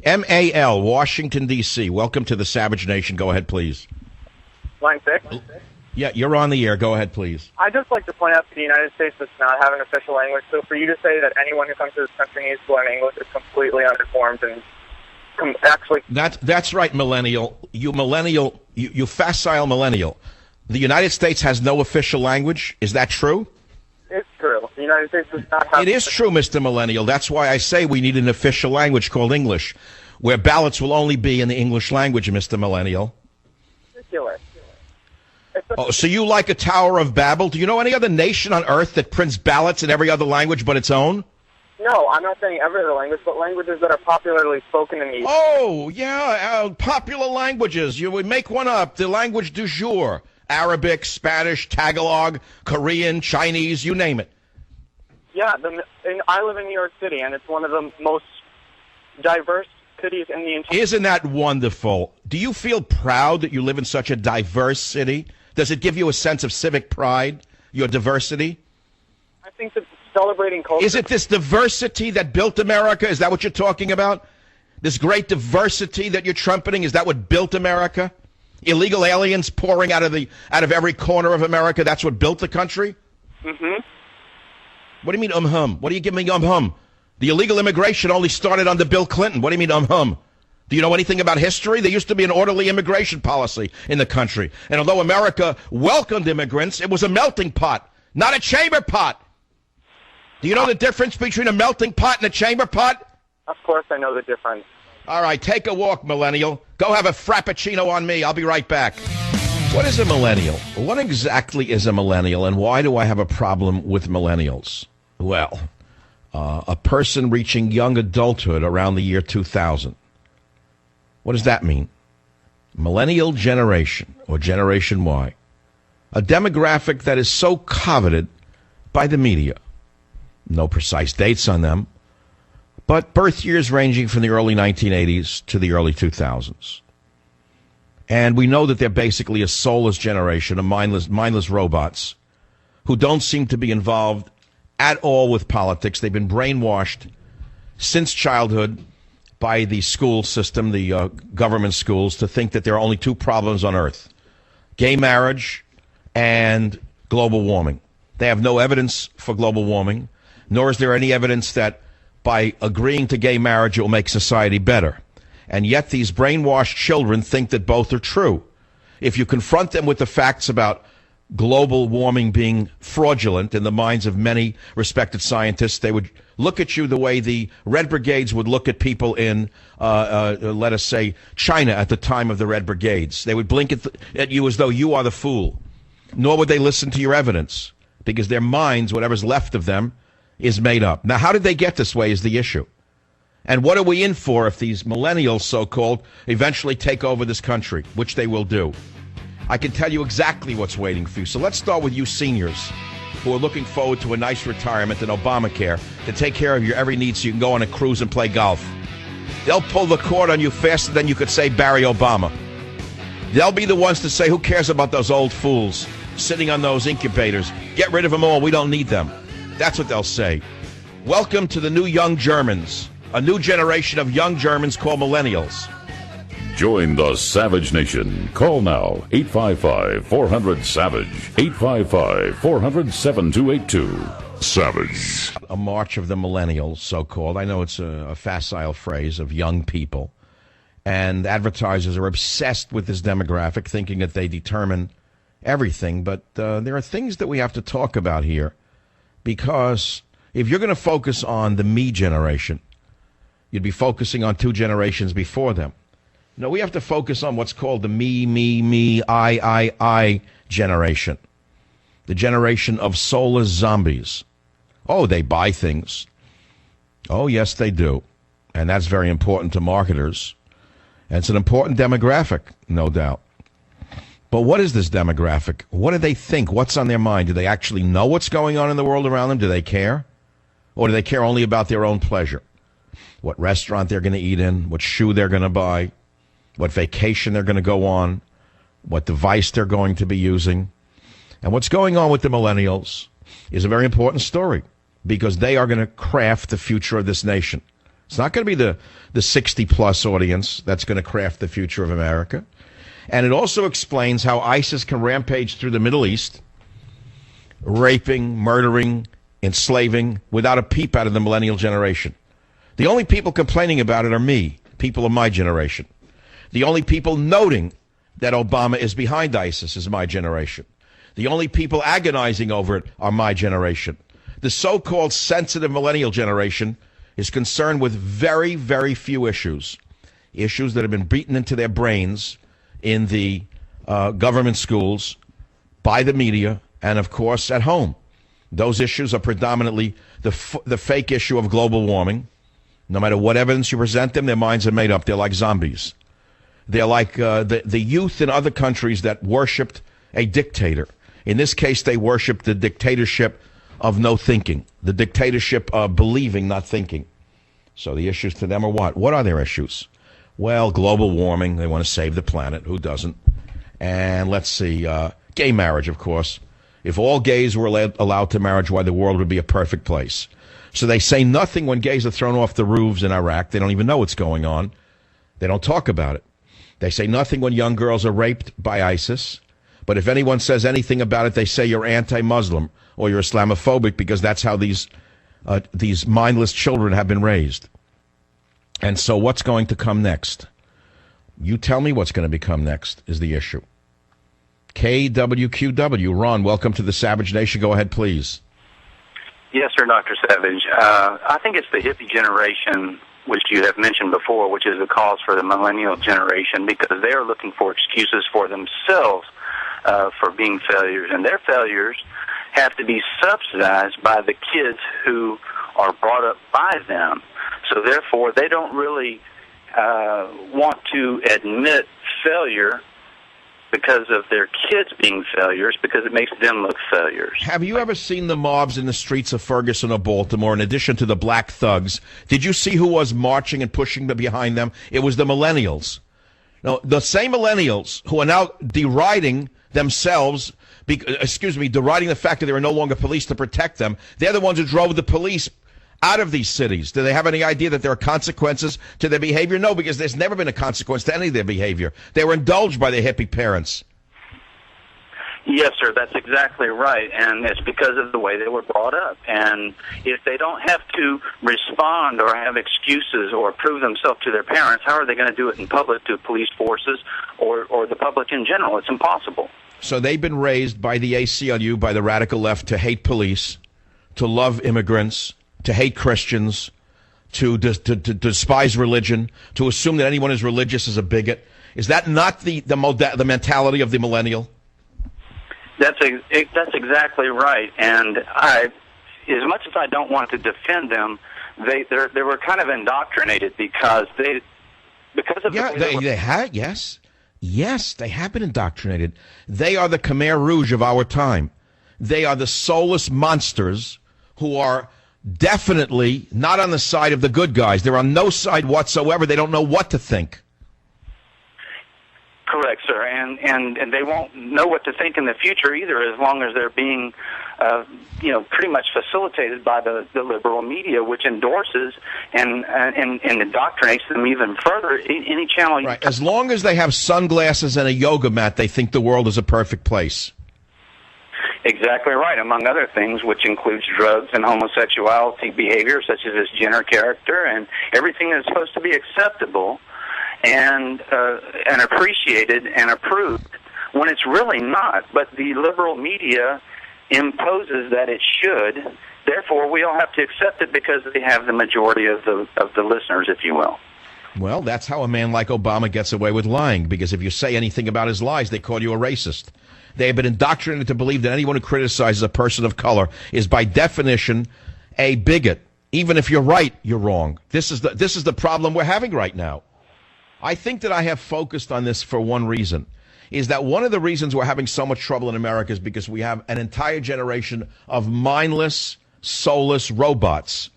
M-A-L, Washington, D.C. Welcome to the Savage Nation. Go ahead, please. Line 6? Yeah, you're on the air. Go ahead, please. I'd just like to point out that the United States does not have an official language, so for you to say that anyone who comes to this country needs to learn English is completely uninformed and actually... That's right, millennial. You facile millennial. The United States has no official language. Is that true? It's true. The United States does not have... It is true, Mr. Millennial. That's why I say we need an official language called English, where ballots will only be in the English language, Mr. Millennial. Ridiculous. Oh, so you like a Tower of Babel? Do you know any other nation on earth that prints ballots in every other language but its own? No, I'm not saying every other language, but languages that are popularly spoken in the... Oh, yeah, popular languages. You would make one up. The language du jour. Arabic, Spanish, Tagalog, Korean, Chinese, you name it. Yeah, I live in New York City, and it's one of the most diverse cities in the entire... Isn't that wonderful? Do you feel proud that you live in such a diverse city? Does it give you a sense of civic pride, your diversity? I think that celebrating culture... Is it this diversity that built America? Is that what you're talking about? This great diversity that you're trumpeting, is that what built America? Illegal aliens pouring out of every corner of America, that's what built the country? Mm-hmm. What do you mean, What do you give me, The illegal immigration only started under Bill Clinton. What do you mean, Do you know anything about history? There used to be an orderly immigration policy in the country. And although America welcomed immigrants, it was a melting pot, not a chamber pot. Do you know the difference between a melting pot and a chamber pot? Of course I know the difference. All right, take a walk, millennial. Go have a frappuccino on me. I'll be right back. What is a millennial? What exactly is a millennial, and why do I have a problem with millennials? Well, a person reaching young adulthood around the year 2000. What does that mean? Millennial generation, or Generation Y. A demographic that is so coveted by the media. No precise dates on them, but birth years ranging from the early 1980s to the early 2000s. And we know that they're basically a soulless generation of mindless robots who don't seem to be involved at all with politics. They've been brainwashed since childhood by the school system, the government schools, to think that there are only two problems on earth: gay marriage and global warming. They have no evidence for global warming, nor is there any evidence that by agreeing to gay marriage it will make society better. And yet these brainwashed children think that both are true. If you confront them with the facts about global warming being fraudulent in the minds of many respected scientists, they would look at you the way the Red Brigades would look at people in, let us say, China at the time of the Red Brigades. They would blink at you as though you are the fool. Nor would they listen to your evidence, because their minds, whatever's left of them, is made up. Now, how did they get this way is the issue. And what are we in for if these millennials, so-called, eventually take over this country, which they will do? I can tell you exactly what's waiting for you. So let's start with you seniors who are looking forward to a nice retirement and Obamacare to take care of your every need so you can go on a cruise and play golf. They'll pull the cord on you faster than you could say Barry Obama. They'll be the ones to say, who cares about those old fools sitting on those incubators? Get rid of them all. We don't need them. That's what they'll say. Welcome to the new young Germans, a new generation of young Germans called millennials. Join the Savage Nation. Call now, 855-400-SAVAGE, 855-400-7282. Savage. A march of the millennials, so-called. I know it's a facile phrase of young people. And advertisers are obsessed with this demographic, thinking that they determine everything. But there are things that we have to talk about here. Because if you're going to focus on the me generation, you'd be focusing on two generations before them. No, we have to focus on what's called the me, I generation. The generation of soulless zombies. Oh, they buy things. Oh, yes, they do. And that's very important to marketers. And it's an important demographic, no doubt. But what is this demographic? What do they think? What's on their mind? Do they actually know what's going on in the world around them? Do they care? Or do they care only about their own pleasure? What restaurant they're going to eat in, what shoe they're going to buy, what vacation they're going to go on, what device they're going to be using. And what's going on with the millennials is a very important story, because they are going to craft the future of this nation. It's not going to be the 60-plus audience that's going to craft the future of America. And it also explains how ISIS can rampage through the Middle East, raping, murdering, enslaving, without a peep out of the millennial generation. The only people complaining about it are me, people of my generation. The only people noting that Obama is behind ISIS is my generation. The only people agonizing over it are my generation. The so-called sensitive millennial generation is concerned with very, very few issues. Issues that have been beaten into their brains in the government schools, by the media, and, of course, at home. Those issues are predominantly the fake issue of global warming. No matter what evidence you present them, their minds are made up. They're like zombies. They're like the youth in other countries that worshipped a dictator. In this case, they worshipped the dictatorship of no thinking, the dictatorship of believing, not thinking. So the issues to them are what? What are their issues? Well, global warming. They want to save the planet. Who doesn't? And let's see, gay marriage, of course. If all gays were allowed to marriage, why the world would be a perfect place. So they say nothing when gays are thrown off the roofs in Iraq. They don't even know what's going on. They don't talk about it. They say nothing when young girls are raped by ISIS. But if anyone says anything about it, they say you're anti-Muslim or you're Islamophobic, because that's how these mindless children have been raised. And so what's going to come next? You tell me what's going to become next is the issue. KWQW. Ron, welcome to the Savage Nation. Go ahead, please. Yes, sir, Dr. Savage. I think it's the hippie generation, which you have mentioned before, which is the cause for the millennial generation, because they are looking for excuses for themselves for being failures. And their failures have to be subsidized by the kids who are brought up by them. So therefore, they don't really want to admit failure because of their kids being failures, because it makes them look failures. Have you ever seen the mobs in the streets of Ferguson or Baltimore, in addition to the black thugs? Did you see who was marching and pushing behind them? It was the millennials. Now, the same millennials who are now deriding themselves, deriding the fact that there are no longer police to protect them, they're the ones who drove the police out of these cities. Do they have any idea that there are consequences to their behavior? No, because there's never been a consequence to any of their behavior. They were indulged by their hippie parents. Yes, sir, that's exactly right, and it's because of the way they were brought up. And if they don't have to respond or have excuses or prove themselves to their parents, how are they going to do it in public to police forces or the public in general? It's impossible. So they've been raised by the ACLU, by the radical left, to hate police, to love immigrants, to hate Christians, to despise religion, to assume that anyone who's religious is a bigot. Is that not the mentality of the millennial? That's exactly right. And as much as I don't want to defend them, they were kind of indoctrinated because of they had yes, they have been indoctrinated. They are the Khmer Rouge of our time. They are the soulless monsters who are definitely not on the side of the good guys. They're on no side whatsoever. They don't know what to think. Correct, sir, and they won't know what to think in the future either, as long as they're being, pretty much facilitated by the liberal media, which endorses and indoctrinates them even further. Any channel, right? As long as they have sunglasses and a yoga mat, they think the world is a perfect place. Exactly right, among other things, which includes drugs and homosexuality behavior, such as this Jenner character, and everything that's supposed to be acceptable and appreciated and approved, when it's really not. But the liberal media imposes that it should. Therefore, we all have to accept it because they have the majority of the listeners, if you will. Well, that's how a man like Obama gets away with lying, because if you say anything about his lies, they call you a racist. They have been indoctrinated to believe that anyone who criticizes a person of color is by definition a bigot. Even if you're right, you're wrong. This is the problem we're having right now. I think that I have focused on this for one reason, is that one of the reasons we're having so much trouble in America is because we have an entire generation of mindless, soulless robots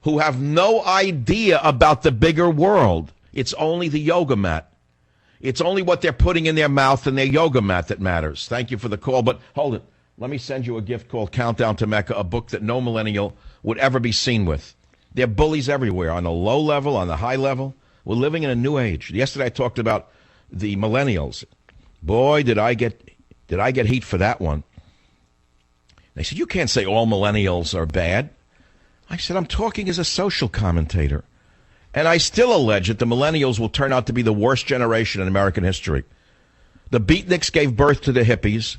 who have no idea about the bigger world. It's only the yoga mat. It's only what they're putting in their mouth and their yoga mat that matters. Thank you for the call, but hold it. Let me send you a gift called Countdown to Mecca, a book that no millennial would ever be seen with. They're bullies everywhere, on the low level, on the high level. We're living in a new age. Yesterday I talked about the millennials. Boy, did I get heat for that one. They said, you can't say all millennials are bad. I said, I'm talking as a social commentator. And I still allege that the millennials will turn out to be the worst generation in American history. The beatniks gave birth to the hippies.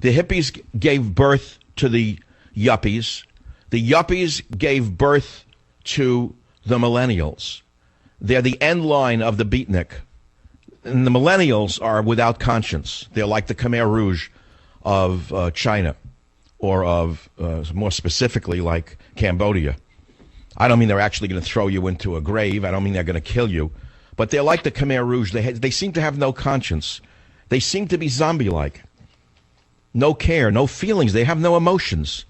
The hippies gave birth to the yuppies. The yuppies gave birth to the millennials. They're the end line of the beatnik. And the millennials are without conscience. They're like the Khmer Rouge of China, or of, more specifically, like Cambodia. I don't mean they're actually going to throw you into a grave. I don't mean they're going to kill you. But they're like the Khmer Rouge. They seem to have no conscience. They seem to be zombie-like. No care, no feelings. They have no emotions.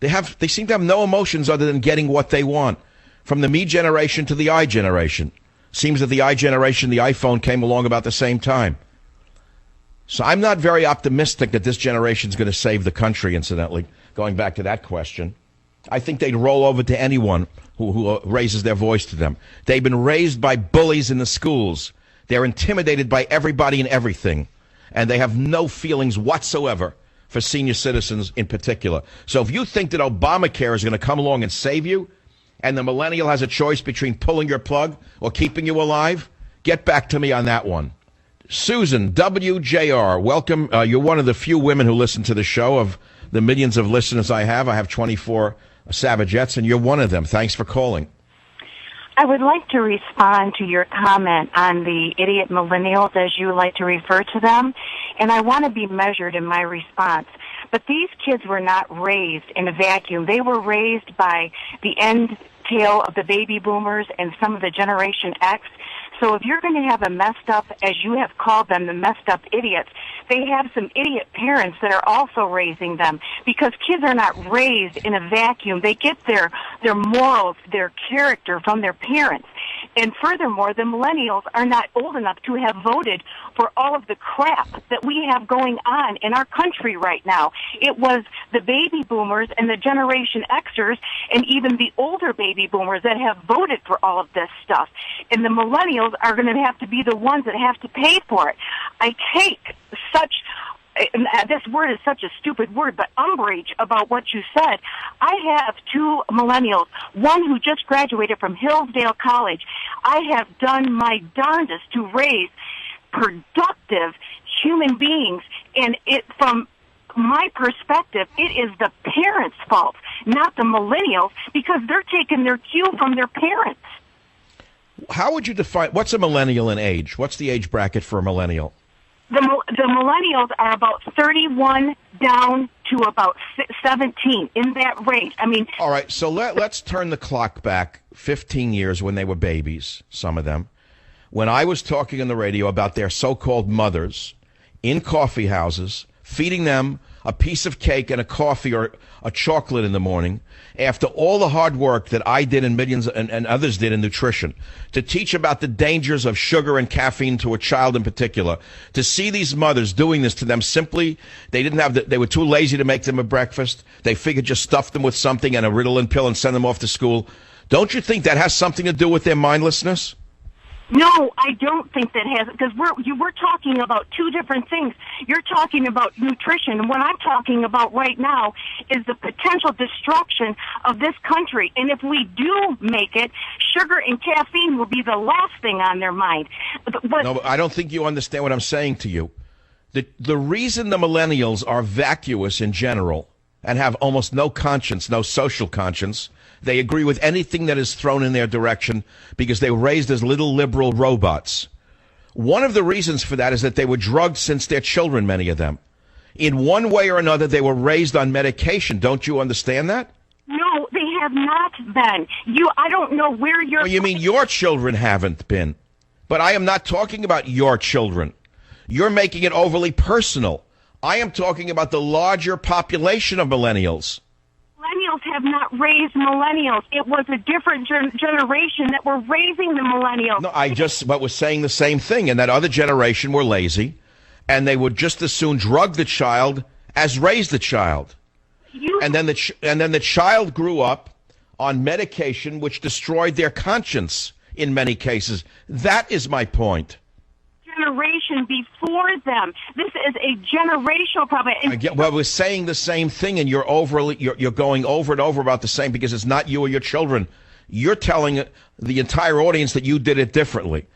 They seem to have no emotions other than getting what they want. From the me generation to the I generation. Seems that the I generation, the iPhone, came along about the same time. So I'm not very optimistic that this generation is going to save the country, incidentally, going back to that question. I think they'd roll over to anyone who raises their voice to them. They've been raised by bullies in the schools. They're intimidated by everybody and everything. And they have no feelings whatsoever for senior citizens in particular. So if you think that Obamacare is going to come along and save you, and the millennial has a choice between pulling your plug or keeping you alive, get back to me on that one. Susan, WJR, welcome. You're one of the few women who listen to the show. Of the millions of listeners I have 24 Savagettes, and you're one of them. Thanks for calling. I would like to respond to your comment on the idiot millennials, as you like to refer to them, and I want to be measured in my response. But these kids were not raised in a vacuum. They were raised by the end tail of the baby boomers and some of the Generation X. So if you're going to have a messed up, as you have called them, the messed up idiots, they have some idiot parents that are also raising them, because kids are not raised in a vacuum. They get their morals, their character from their parents. And furthermore, the millennials are not old enough to have voted for all of the crap that we have going on in our country right now. It was the baby boomers and the Generation Xers and even the older baby boomers that have voted for all of this stuff. And the millennials are going to have to be the ones that have to pay for it. I take such... this word is such a stupid word, but umbrage about what you said. I have two millennials, one who just graduated from Hillsdale College. I have done my darndest to raise productive human beings, and from my perspective, it is the parents' fault, not the millennials, because they're taking their cue from their parents. How would you define, what's a millennial in age? What's the age bracket for a millennial? The millennials are about 31 down to about 17, in that range. I mean... All right, so let's turn the clock back 15 years when they were babies, some of them, when I was talking on the radio about their so-called mothers in coffee houses, feeding them a piece of cake and a coffee or a chocolate in the morning, after all the hard work that I did and millions and others did in nutrition, to teach about the dangers of sugar and caffeine to a child in particular, to see these mothers doing this to them simply, they were too lazy to make them a breakfast. They figured just stuff them with something and a Ritalin pill and send them off to school. Don't you think that has something to do with their mindlessness? No, I don't think that has, because we're talking about two different things. You're talking about nutrition, and what I'm talking about right now is the potential destruction of this country. And if we do make it, sugar and caffeine will be the last thing on their mind. No, I don't think you understand what I'm saying to you. The reason the millennials are vacuous in general and have almost no conscience, no social conscience, they agree with anything that is thrown in their direction because they were raised as little liberal robots. One of the reasons for that is that they were drugged since they're children, many of them. In one way or another, they were raised on medication. Don't you understand that? No, they have not been. I don't know where you're... Well, you mean your children haven't been. But I am not talking about your children. You're making it overly personal. I am talking about the larger population of millennials. Millennials have not raised millennials. It was a different generation that were raising the millennials. No, I just was saying the same thing, and that other generation were lazy, and they would just as soon drug the child as raise the child. And then the child grew up on medication which destroyed their conscience in many cases. That is my point. Generation before them. This is a generational problem. Well, we're saying the same thing, and you're going over and over about the same because it's not you or your children. You're telling the entire audience that you did it differently.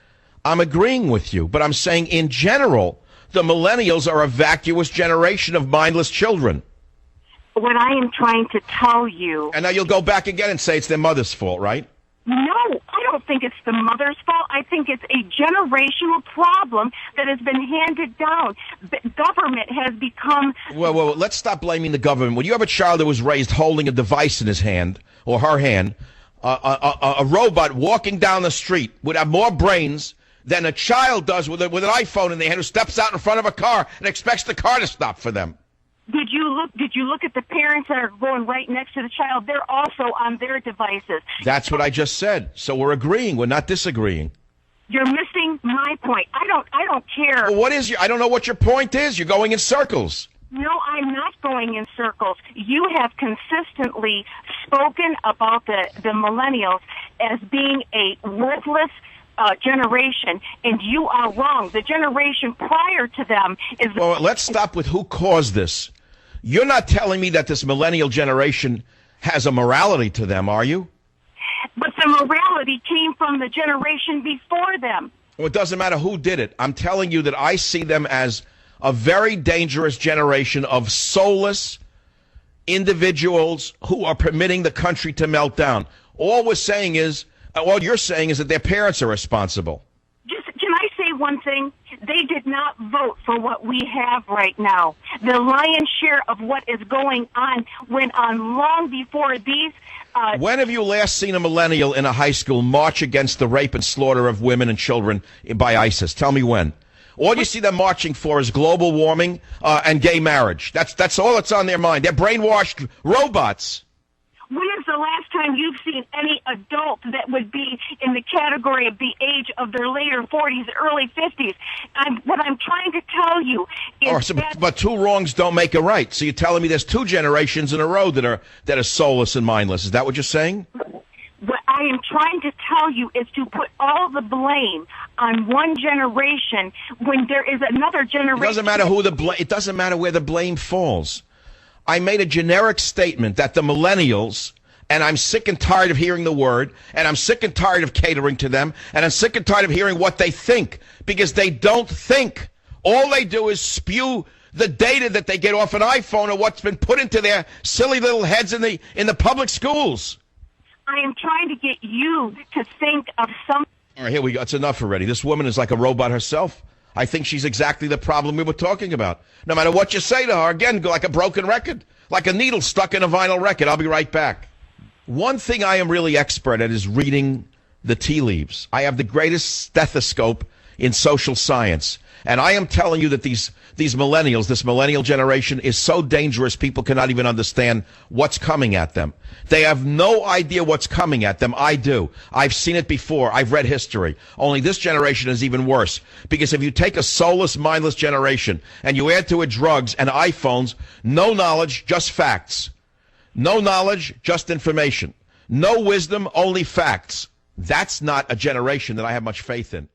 I'm agreeing with you, but I'm saying in general, the millennials are a vacuous generation of mindless children. What I am trying to tell you... And now you'll go back again and say it's their mother's fault, right? No, I don't think it's the mother's fault. I think it's a generational problem that has been handed down. The government has become... Well, let's stop blaming the government. When you have a child that was raised holding a device in his hand, or her hand, a robot walking down the street would have more brains than a child does with an iPhone in their hand who steps out in front of a car and expects the car to stop for them. Did you look at the parents that are going right next to the child? They're also on their devices. That's what I just said. So we're agreeing. We're not disagreeing. You're missing my point. I don't care. Well, I don't know what your point is. You're going in circles. No, I'm not going in circles. You have consistently spoken about the millennials as being a worthless generation, and you are wrong. The generation prior to them is... Well, let's stop with who caused this. You're not telling me that this millennial generation has a morality to them, are you? But the morality came from the generation before them. Well, it doesn't matter who did it. I'm telling you that I see them as a very dangerous generation of soulless individuals who are permitting the country to melt down. All you're saying is that their parents are responsible. Can I say one thing? They did not vote for what we have right now. The lion's share of what is going on went on long before these... When have you last seen a millennial in a high school march against the rape and slaughter of women and children by ISIS? Tell me when. All you see them marching for is global warming and gay marriage. That's all that's on their mind. They're brainwashed robots. When is the last time you've seen any adult that would be in the category of the age of their later 40s, early 50s? What I'm trying to tell you is but two wrongs don't make a right. So you're telling me there's two generations in a row that are soulless and mindless. Is that what you're saying? What I am trying to tell you is to put all the blame on one generation when there is another generation. It doesn't matter it doesn't matter where the blame falls. I made a generic statement that the millennials, and I'm sick and tired of hearing the word, and I'm sick and tired of catering to them, and I'm sick and tired of hearing what they think, because they don't think. All they do is spew the data that they get off an iPhone or what's been put into their silly little heads in the public schools. I am trying to get you to think of some... All right, here we go. It's enough already. This woman is like a robot herself. I think she's exactly the problem we were talking about. No matter what you say to her, again, like a broken record, like a needle stuck in a vinyl record. I'll be right back. One thing I am really expert at is reading the tea leaves. I have the greatest stethoscope in social science. And I am telling you that these millennials, this millennial generation is so dangerous people cannot even understand what's coming at them. They have no idea what's coming at them. I do. I've seen it before. I've read history. Only this generation is even worse. Because if you take a soulless, mindless generation and you add to it drugs and iPhones, no knowledge, just facts. No knowledge, just information. No wisdom, only facts. That's not a generation that I have much faith in.